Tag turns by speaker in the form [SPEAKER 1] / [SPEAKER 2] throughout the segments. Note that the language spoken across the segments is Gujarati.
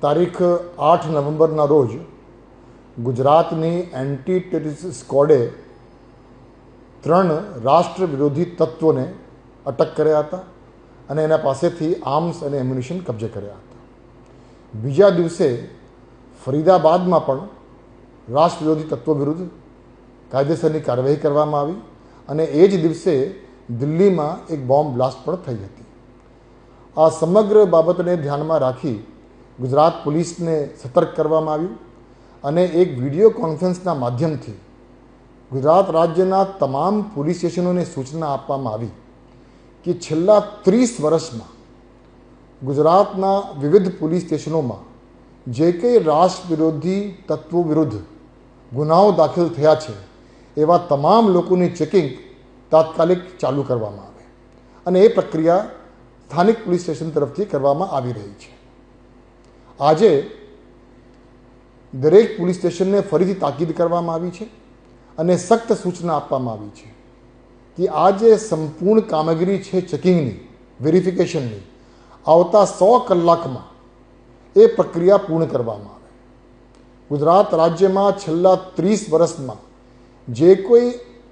[SPEAKER 1] તારીખ 8 નવેમ્બરના રોજ ગુજરાતની એન્ટી ટેરરિસ્ટ સ્ક્વોડે 3 રાષ્ટ્ર વિરોધી તત્વોને અટક કર્યા હતા અને એના પાસેથી આર્મ્સ અને એમ્યુનિશન કબજે કર્યા હતા. બીજા દિવસે ફરીદાબાદમાં પણ રાષ્ટ્ર વિરોધી તત્વો વિરુદ્ધ કાયદેસરની કાર્યવાહી કરવામાં આવી અને એ જ દિવસે દિલ્હીમાં એક બોમ્બ બ્લાસ્ટ પણ થઈ હતી. આ સમગ્ર બાબતને ધ્યાનમાં રાખી ગુજરાત પોલીસને સતર્ક કરવામાં આવ્યું અને એક વિડીયો કોન્ફરન્સના માધ્યમથી ગુજરાત રાજ્યના તમામ પોલીસ સ્ટેશનોને સૂચના આપવામાં આવી કે છેલ્લા 30 વર્ષમાં ગુજરાતના વિવિધ પોલીસ સ્ટેશનોમાં જે કંઈ રાષ્ટ્ર વિરોધી તત્વો વિરુદ્ધ ગુનાઓ દાખલ થયા છે એવા તમામ લોકોની ચેકિંગ તાત્કાલિક ચાલુ કરવામાં આવે અને એ પ્રક્રિયા સ્થાનિક પોલીસ સ્ટેશન તરફથી કરવામાં આવી રહી છે. આજે દરેક પોલીસ સ્ટેશનને ફરીથી તાકીદ કરવામાં આવી છે અને સખ્ત સૂચના આપવામાં આવી છે કે આ જે સંપૂર્ણ કામગીરી છે ચેકિંગની, વેરિફિકેશનની, આવતા 100 કલાકમાં એ પ્રક્રિયા પૂર્ણ કરવામાં આવે. ગુજરાત રાજ્યમાં છેલ્લા 30 વર્ષમાં જે કોઈ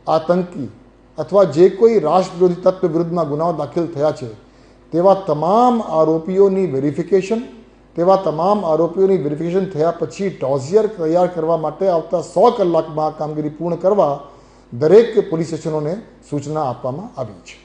[SPEAKER 1] આતંકી અથવા જે કોઈ રાષ્ટ્ર વિરોધી તત્વ વિરુદ્ધમાં ગુનાઓ દાખલ થયા છે તેવા તમામ આરોપીઓની વેરિફિકેશન થયા પછી ડોઝિયર તૈયાર કરવા માટે આવતા 100 કલાકમાં આ કામગીરી પૂર્ણ કરવા દરેક પોલીસ સ્ટેશનોને સૂચના આપવામાં આવી છે.